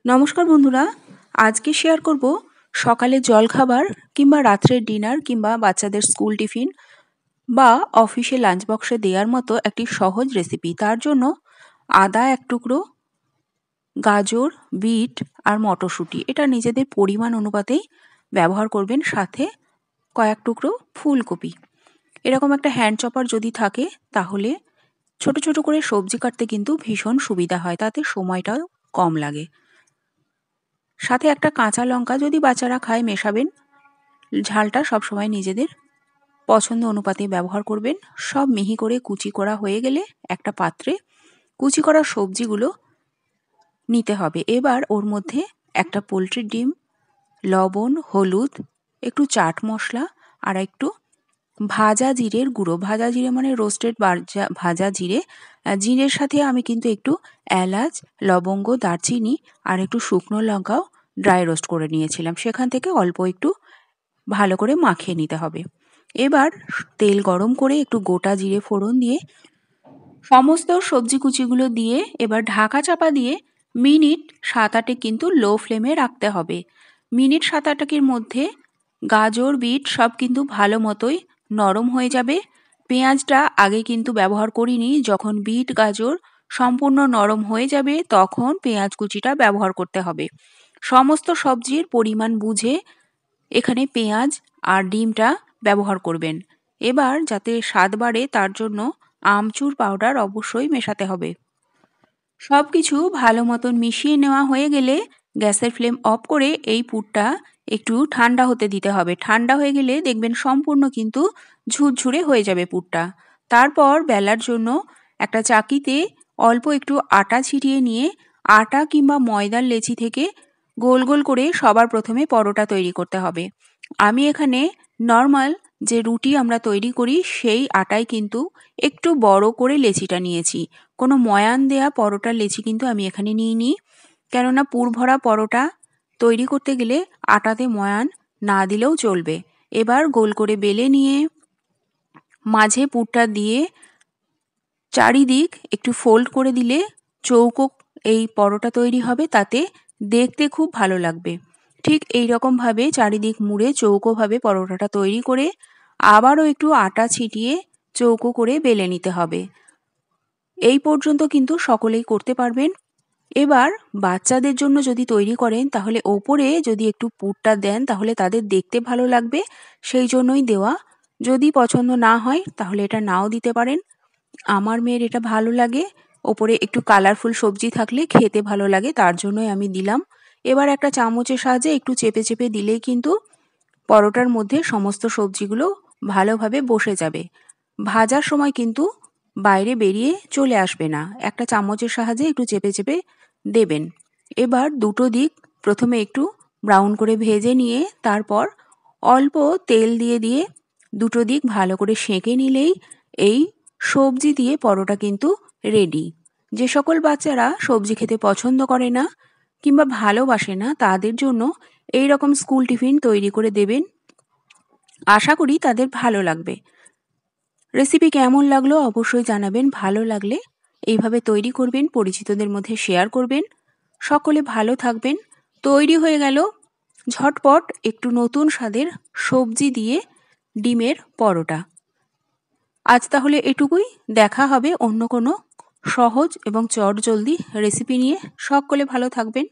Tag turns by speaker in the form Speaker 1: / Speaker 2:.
Speaker 1: নমস্কার বন্ধুরা, আজকে শেয়ার করব সকালে জলখাবার কিংবা রাত্রের ডিনার কিংবা বাচ্চাদের স্কুল টিফিন বা অফিসে লাঞ্চ বক্সে দেওয়ার মতো একটি সহজ রেসিপি। তার জন্য আদা এক টুকরো, গাজর, বিট আর মটরশুঁটি এটা নিজেদের পরিমাণ অনুপাতেই ব্যবহার করবেন, সাথে কয়েক টুকরো ফুলকপি। এরকম একটা হ্যান্ড চপার যদি থাকে তাহলে ছোট ছোট করে সবজি কাটতে কিন্তু ভীষণ সুবিধা হয়, তাতে সময়টাও কম লাগে। সাথে একটা কাঁচা লঙ্কা, যদি বাচ্চারা খায় মেশাবেন। ঝালটা সবসময় নিজেদের পছন্দ অনুপাতে ব্যবহার করবেন। সব মিহি করে কুচি করা হয়ে গেলে একটা পাত্রে কুচি করা সবজিগুলো নিতে হবে। এবার ওর মধ্যে একটা পোলট্রির ডিম, লবণ, হলুদ, একটু চাট মশলা আর একটু ভাজা জিরের গুঁড়ো। ভাজা জিরে মানে রোস্টেড ভাজা জিরে। জিরের সাথে আমি কিন্তু একটু এলাচ, লবঙ্গ, দারচিনি আর একটু শুকনো লঙ্কাও ড্রাই রোস্ট করে নিয়েছিলাম, সেখান থেকে অল্প একটু ভালো করে মাখিয়ে নিতে হবে। এবার তেল গরম করে একটু গোটা জিরে ফোড়ন দিয়ে সমস্ত সবজি কুচিগুলো দিয়ে এবার ঢাকা চাপা দিয়ে মিনিট 7-8 কিন্তু লো ফ্লেমে রাখতে হবে। মিনিট 7-8-এর মধ্যে গাজর, বিট সব কিন্তু ভালো মতোই নরম হয়ে যাবে। পেঁয়াজটা আগে কিন্তু ব্যবহার করিনি, যখন বিট গাজর সম্পূর্ণ নরম হয়ে যাবে তখন পেঁয়াজ কুচিটা ব্যবহার করতে হবে। সমস্ত সবজির পরিমাণ বুঝে এখানে পেঁয়াজ আর ডিমটা ব্যবহার করবেন। এবার যাতে স্বাদ বাড়ে তার জন্য আমচুর পাউডার অবশ্যই মেশাতে হবে। সব কিছু ভালো মতন মিশিয়ে নেওয়া হয়ে গেলে গ্যাসের ফ্লেম অফ করে এই পুরটা একটু ঠান্ডা হতে দিতে হবে। ঠান্ডা হয়ে গেলে দেখবেন সম্পূর্ণ কিন্তু ঝুরঝুরে হয়ে যাবে পুরটা। তারপর বেলার জন্য একটা চাকিতে অল্প একটু আটা ছিটিয়ে নিয়ে আটা কিংবা ময়দার লেচি থেকে গোল গোল করে সবার প্রথমে পরোটা তৈরি করতে হবে। আমি এখানে নর্মাল যে রুটি আমরা তৈরি করি সেই আটাই কিন্তু একটু বড় করে লেচিটা নিয়েছি। কোনো ময়ান দেয়া পরোটার লেচি কিন্তু আমি এখানে নিইনি, কেননা পুর ভরা পরোটা তৈরি করতে গেলে আটাতে ময়ান না দিলেও চলবে। এবার গোল করে বেলে নিয়ে মাঝে পুরটা দিয়ে চারিদিক একটু ফোল্ড করে দিলে চৌকো এই পরোটা তৈরি হবে, তাতে দেখতে খুব ভালো লাগবে। ঠিক এই রকমভাবে চারিদিক মুড়ে চৌকোভাবে পরোটাটা তৈরি করে আবারও একটু আটা ছিটিয়ে চৌকো করে বেলে নিতে হবে। এই পর্যন্ত কিন্তু সকলেই করতে পারবেন। এবার বাচ্চাদের জন্য যদি তৈরি করেন তাহলে ওপরে যদি একটু পুরটা দেন তাহলে তাদের দেখতে ভালো লাগবে, সেই জন্যই দেওয়া। যদি পছন্দ না হয় তাহলে এটা নাও দিতে পারেন। আমার মেয়ের এটা ভালো লাগে, ওপরে একটু কালারফুল সবজি থাকলে খেতে ভালো লাগে, তার জন্যই আমি দিলাম। এবার একটা চামচের সাহায্যে একটু চেপে চেপে দিলেই কিন্তু পরোটার মধ্যে সমস্ত সবজিগুলো ভালোভাবে বসে যাবে। ভাজার সময় কিন্তু বাইরে বেরিয়ে চলে আসবে না। একটা চামচের সাহায্যে একটু চেপে চেপে দেবেন। এবার দুটো দিক প্রথমে একটু ব্রাউন করে ভেজে নিয়ে তারপর অল্প তেল দিয়ে দিয়ে দুটো দিক ভালো করে সেঁকে নিলেই এই সবজি দিয়ে পরোটা কিন্তু রেডি। যে সকল বাচ্চারা সবজি খেতে পছন্দ করে না কিংবা ভালোবাসে না তাদের জন্য এই রকম স্কুল টিফিন তৈরি করে দেবেন, আশা করি তাদের ভালো লাগবে। রেসিপি কেমন লাগলো অবশ্যই জানাবেন। ভালো লাগলে এইভাবে তৈরি করবেন, পরিচিতদের মধ্যে শেয়ার করবেন। সকলে ভালো থাকবেন। তৈরি হয়ে গেল ঝটপট একটু নতুন স্বাদের সবজি দিয়ে ডিমের পরোটা। আজ তাহলে এটুকুই, দেখা হবে অন্য কোনো সহজ এবং চটজলদি রেসিপি নিয়ে। সকলে ভালো থাকবেন।